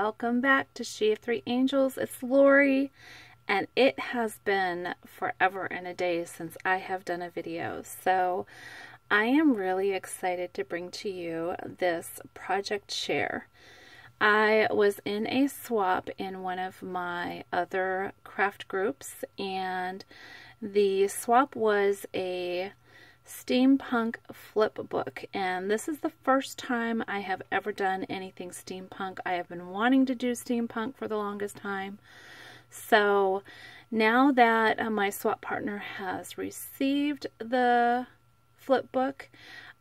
welcome back to She of Three Angels. It's Lori, and it has been forever and a day since I have done a video, so I am really excited to bring to you this project share. I was in a swap in one of my other craft groups, and the swap was a steampunk flip book, and this is the first time I have ever done anything steampunk. I have been wanting to do steampunk for the longest time, so now that my swap partner has received the flip book,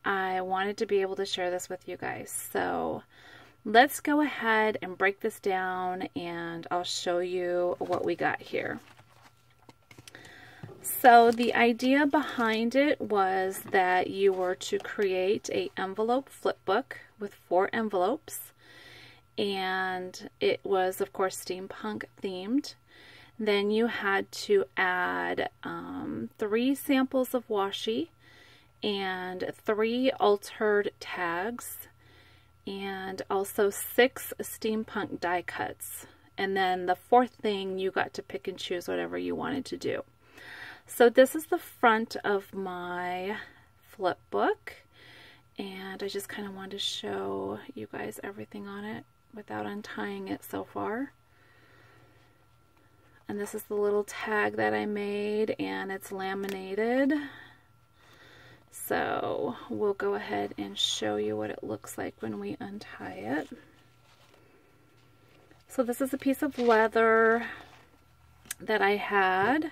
I wanted to be able to share this with you guys. So let's go ahead and break this down, and I'll show you what we got here. So the idea behind it was that you were to create an envelope flip book with 4 envelopes, and it was of course steampunk themed. Then you had to add 3 samples of washi and 3 altered tags, and also 6 steampunk die cuts. And then the 4th thing, you got to pick and choose whatever you wanted to do. So this is the front of my flip book, and I just kind of wanted to show you guys everything on it without untying it so far. And this is the little tag that I made, and it's laminated. So we'll go ahead and show you what it looks like when we untie it. So this is a piece of leather that I had.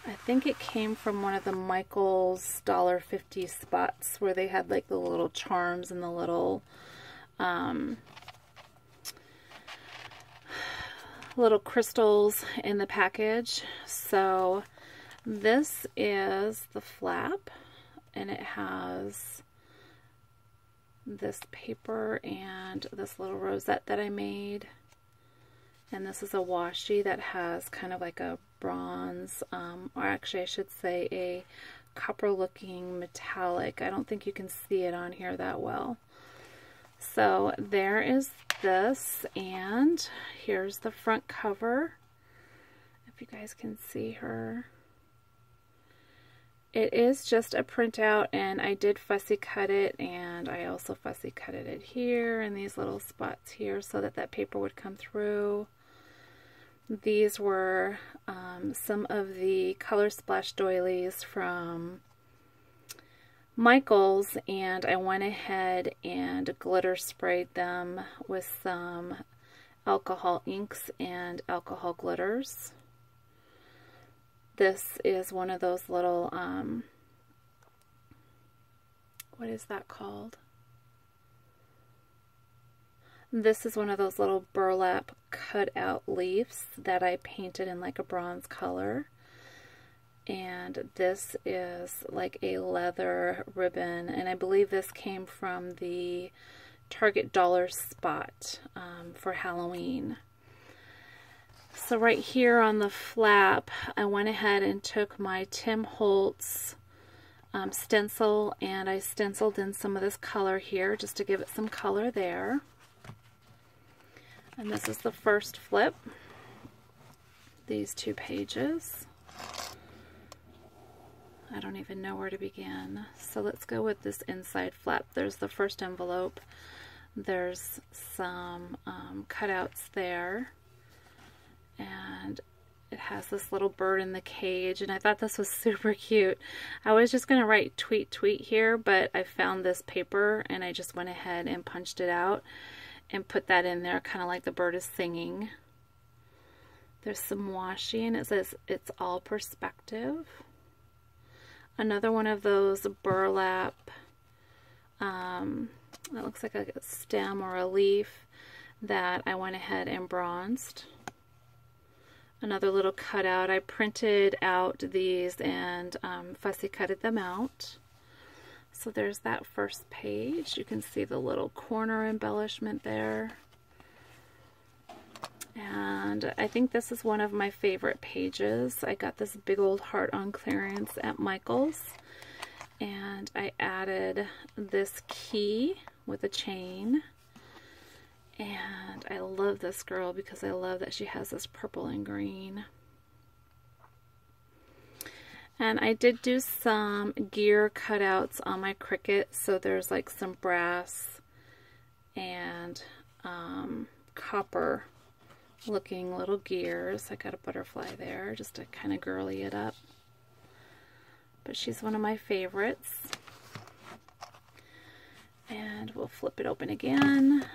I think it came from one of the Michael's $1.50 spots where they had like the little charms and the little little crystals in the package. So this is the flap, and it has this paper and this little rosette that I made. And this is a washi that has kind of like a bronze, or actually I should say a copper looking metallic. I don't think you can see it on here that well. So there is this, and here's the front cover, if you guys can see her. It is just a printout, and I did fussy cut it, and I also fussy cutted it here in these little spots here so that that paper would come through. These were some of the color splash doilies from Michael's, and I went ahead and glitter sprayed them with some alcohol inks and alcohol glitters. This is one of those little, what is that called? This is one of those little burlap cut-out leaves that I painted in like a bronze color. And this is like a leather ribbon, and I believe this came from the Target dollar spot for Halloween. So right here on the flap, I went ahead and took my Tim Holtz stencil, and I stenciled in some of this color here just to give it some color there. And this is the first flip, these 2 pages. I don't even know where to begin. So let's go with this inside flap. There's the first envelope. There's some cutouts there. And it has this little bird in the cage, and I thought this was super cute. I was just going to write tweet tweet here, but I found this paper and I just went ahead and punched it out and put that in there, kind of like the bird is singing. There's some washi, and it says it's all perspective. Another one of those burlap, it looks like a stem or a leaf that I went ahead and bronzed. Another little cutout. I printed out these and fussy cutted them out. So there's that first page. You can see the little corner embellishment there. And I think this is one of my favorite pages. I got this big old heart on clearance at Michael's, and I added this key with a chain, And I love this girl because I love that she has this purple and green. And I did do some gear cutouts on my Cricut, so there's like some brass and copper looking little gears. I got a butterfly there just to kind of girly it up. But she's one of my favorites. And we'll flip it open again.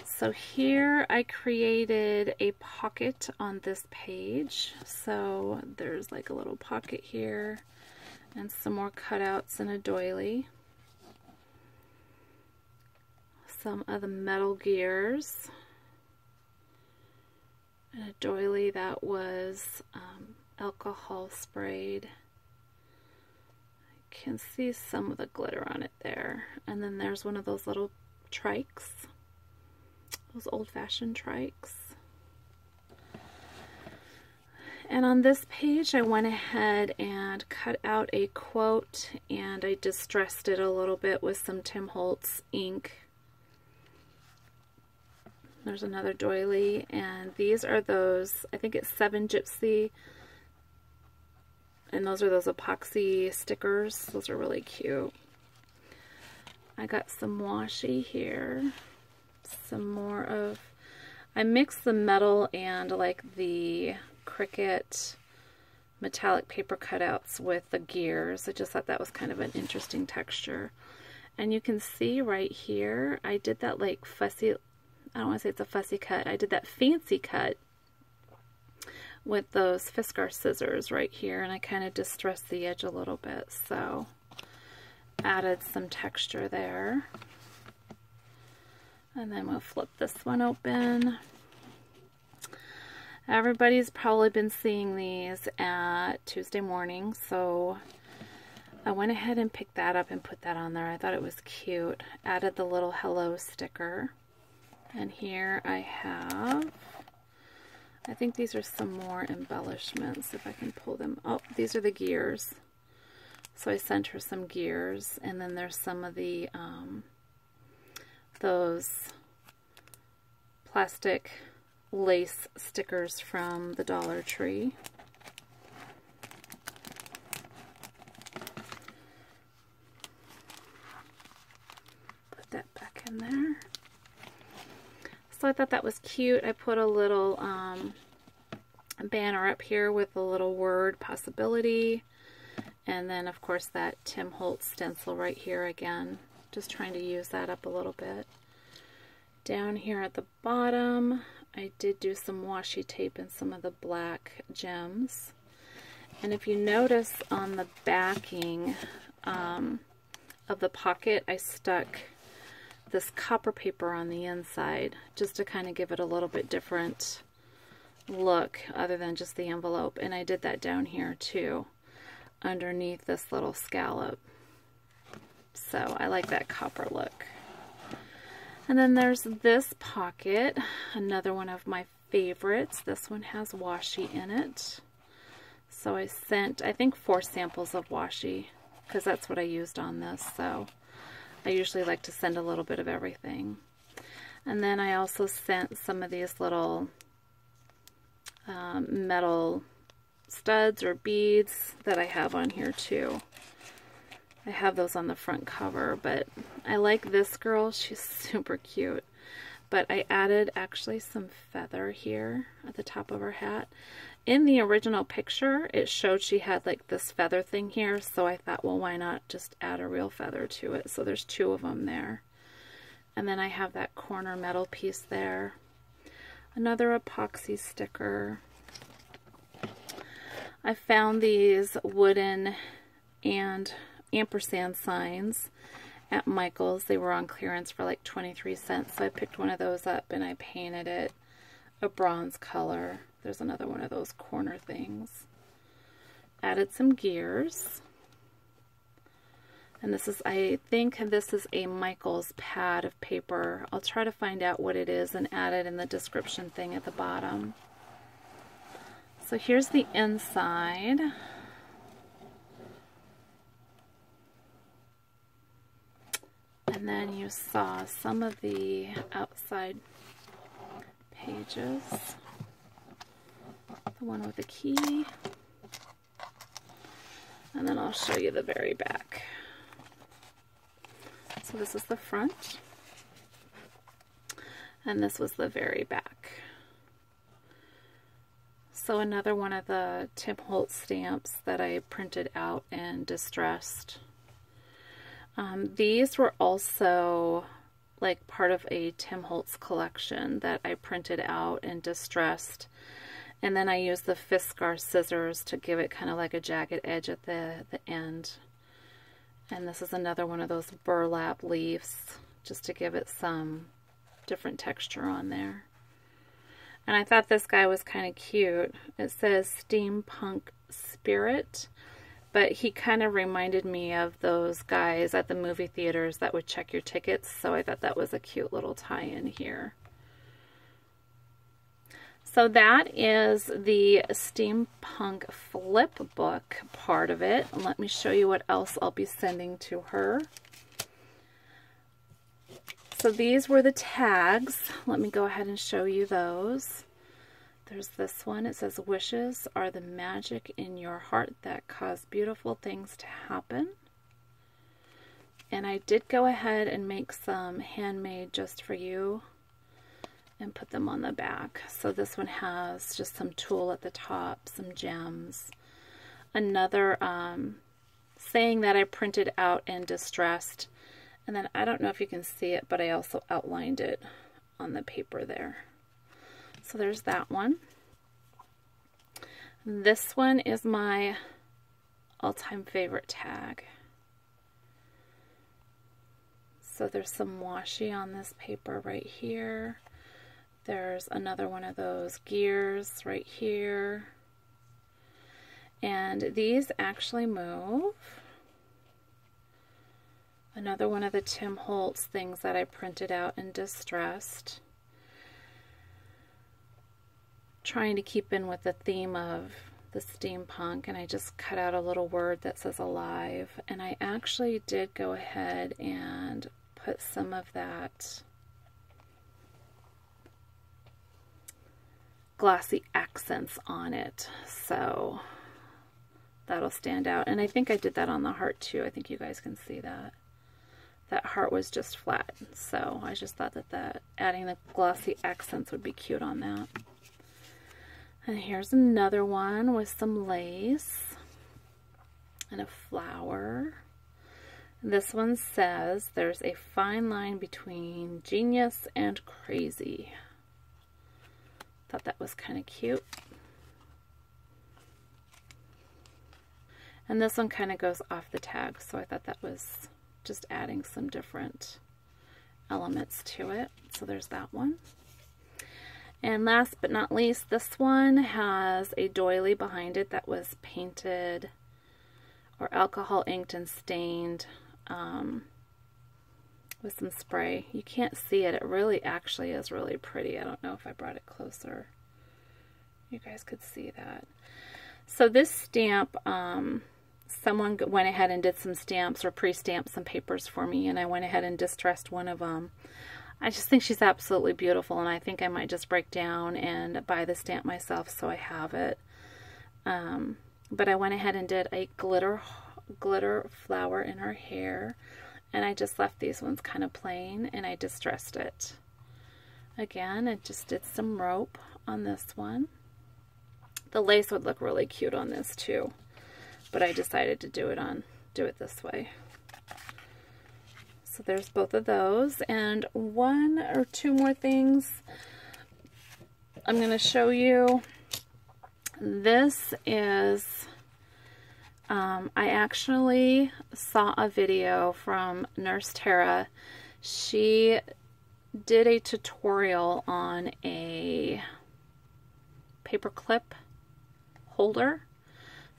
So here I created a pocket on this page. So there's like a little pocket here and some more cutouts and a doily. Some of the metal gears. And a doily that was alcohol sprayed. I can see some of the glitter on it there. And then there's one of those little trikes. Those old-fashioned trikes. And on this page I went ahead and cut out a quote and I distressed it a little bit with some Tim Holtz ink. There's another doily, and these are those, I think it's 7 Gypsy, and those are those epoxy stickers. Those are really cute. I got some washi here. Some more of, I mixed the metal and like the Cricut metallic paper cutouts with the gears. I just thought that was kind of an interesting texture. And you can see right here, I did that like fussy, I don't want to say it's a fussy cut, I did that fancy cut with those Fiskars scissors right here, and I kind of distressed the edge a little bit, so added some texture there. And then we'll flip this one open. Everybody's probably been seeing these at Tuesday morning, so I went ahead and picked that up and put that on there. I thought it was cute. Added the little hello sticker. And here I have, I think these are some more embellishments, if I can pull them. Oh, these are the gears. So I sent her some gears, and then there's some of the, those plastic lace stickers from the Dollar Tree. Put that back in there. So I thought that was cute. I put a little banner up here with a little word, possibility. And then, of course, that Tim Holtz stencil right here again. Just trying to use that up a little bit. Down here at the bottom, I did do some washi tape and some of the black gems. And if you notice on the backing of the pocket, I stuck this copper paper on the inside just to kind of give it a little bit different look other than just the envelope. And I did that down here too, underneath this little scallop. So I like that copper look. And then there's this pocket, another one of my favorites. This one has washi in it. So I sent, I think, 4 samples of washi because that's what I used on this. So I usually like to send a little bit of everything. And then I also sent some of these little metal studs or beads that I have on here too. I have those on the front cover, but I like this girl. She's super cute. But I added actually some feather here at the top of her hat. In the original picture, it showed she had like this feather thing here, so I thought, well, why not just add a real feather to it? So there's 2 of them there. And then I have that corner metal piece there. Another epoxy sticker. I found these wooden and ampersand signs at Michael's. They were on clearance for like 23 cents, so I picked one of those up and I painted it a bronze color. There's another one of those corner things. Added some gears. And this is, I think this is a Michael's pad of paper. I'll try to find out what it is and add it in the description thing at the bottom. So here's the inside. And And then you saw some of the outside pages. The one with the key. And then I'll show you the very back. So this is the front. And this was the very back. So another one of the Tim Holtz stamps that I printed out and distressed. These were also like part of a Tim Holtz collection that I printed out and distressed. And then I used the Fiskar scissors to give it kind of like a jagged edge at the end. And this is another one of those burlap leaves, just to give it some different texture on there. And I thought this guy was kind of cute. It says Steampunk Spirit, but he kind of reminded me of those guys at the movie theaters that would check your tickets, so I thought that was a cute little tie-in here. So that is the Steampunk flip book part of it. And let me show you what else I'll be sending to her. So these were the tags. Let me go ahead and show you those. There's this one. It says, "Wishes are the magic in your heart that cause beautiful things to happen." And I did go ahead and make some handmade just for you and put them on the back. So this one has just some tulle at the top, some gems. Another saying that I printed out and distressed. And then I don't know if you can see it, but I also outlined it on the paper there. So there's that one. This one is my all-time favorite tag. So there's some washi on this paper right here. There's another one of those gears right here. And these actually move. Another one of the Tim Holtz things that I printed out and distressed. Trying to keep in with the theme of the steampunk, and I just cut out a little word that says alive. And I actually did go ahead and put some of that glossy accents on it, so that'll stand out. And I think I did that on the heart too. I think you guys can see that. That heart was just flat, so I just thought that adding the glossy accents would be cute on that. And here's another one with some lace and a flower. This one says, "There's a fine line between genius and crazy." Thought that was kind of cute. And this one kind of goes off the tag, so I thought that was just adding some different elements to it. So there's that one. And last but not least, this one has a doily behind it that was painted or alcohol inked and stained with some spray. You can't see it. It really actually is really pretty. I don't know if I brought it closer. You guys could see that. So this stamp, someone went ahead and did some stamps or pre-stamped some papers for me, and I went ahead and distressed one of them. I just think she's absolutely beautiful, and I think I might just break down and buy the stamp myself so I have it. But I went ahead and did a glitter flower in her hair, and I just left these ones kind of plain, and I distressed it. Again, I just did some rope on this one. The lace would look really cute on this too, but I decided to do it this way. So there's both of those, and one or two more things I'm going to show you. This is, I actually saw a video from Nurse Tara. She did a tutorial on a paperclip holder.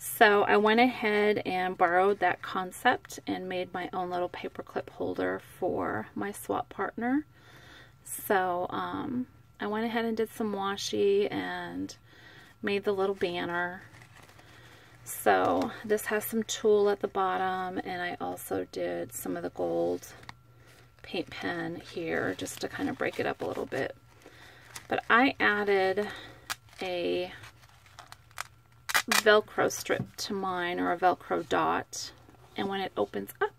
So I went ahead and borrowed that concept and made my own little paperclip holder for my swap partner. So I went ahead and did some washi and made the little banner. So this has some tulle at the bottom, and I also did some of the gold paint pen here just to kind of break it up a little bit. But I added a Velcro strip to mine, or a Velcro dot, and when it opens up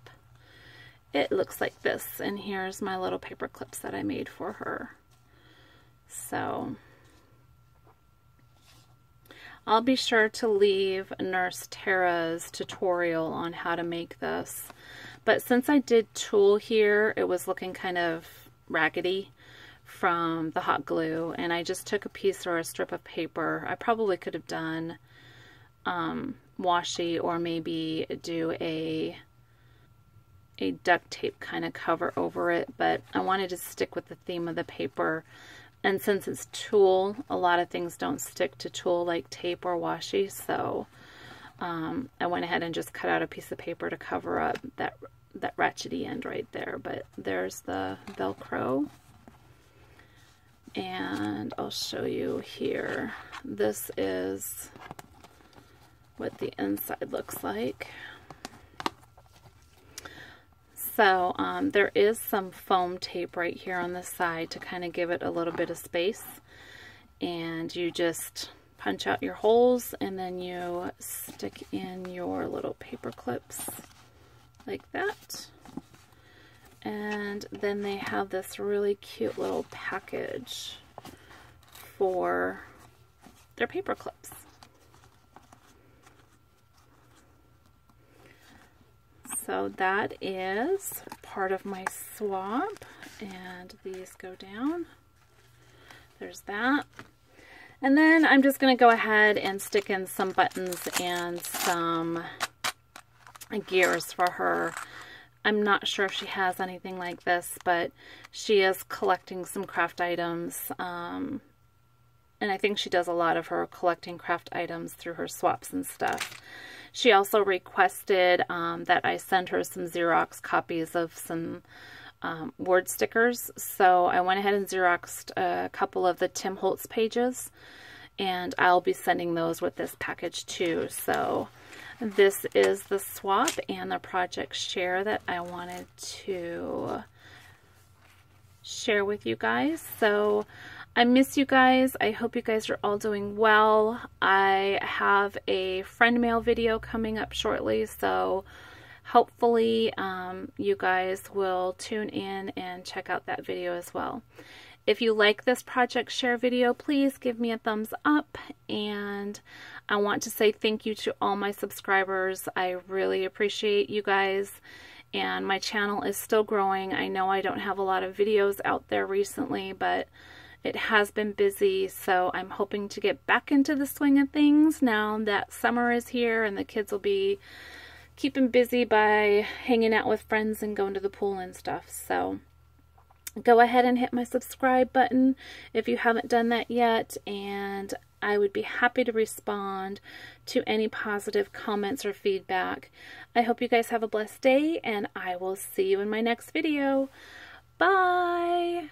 it looks like this. And here's my little paper clips that I made for her. So I'll be sure to leave Nurse Tara's tutorial on how to make this, but since I did tulle here, it was looking kind of raggedy from the hot glue, and I just took a piece or a strip of paper. I probably could have done washi, or maybe do a duct tape kind of cover over it, but I wanted to stick with the theme of the paper. And since it's tulle, a lot of things don't stick to tulle like tape or washi, so I went ahead and just cut out a piece of paper to cover up that ratchety end right there. But there's the Velcro, and I'll show you here. This is what the inside looks like. So there is some foam tape right here on the side to kind of give it a little bit of space, and you just punch out your holes and then you stick in your little paper clips like that. And then they have this really cute little package for their paper clips. So that is part of my swap, and these go down. There's that. And then I'm just going to go ahead and stick in some buttons and some gears for her. I'm not sure if she has anything like this, but she is collecting some craft items. And I think she does a lot of her collecting craft items through her swaps and stuff. She also requested that I send her some Xerox copies of some word stickers. So I went ahead and Xeroxed a couple of the Tim Holtz pages, and I'll be sending those with this package too. So this is the swap and the project share that I wanted to share with you guys. So I miss you guys. I hope you guys are all doing well. I have a friend mail video coming up shortly, so hopefully you guys will tune in and check out that video as well. If you like this project share video, please give me a thumbs up, and I want to say thank you to all my subscribers. I really appreciate you guys, and my channel is still growing. I know I don't have a lot of videos out there recently, but it has been busy, so I'm hoping to get back into the swing of things now that summer is here and the kids will be keeping busy by hanging out with friends and going to the pool and stuff. So go ahead and hit my subscribe button if you haven't done that yet, and I would be happy to respond to any positive comments or feedback. I hope you guys have a blessed day, and I will see you in my next video. Bye!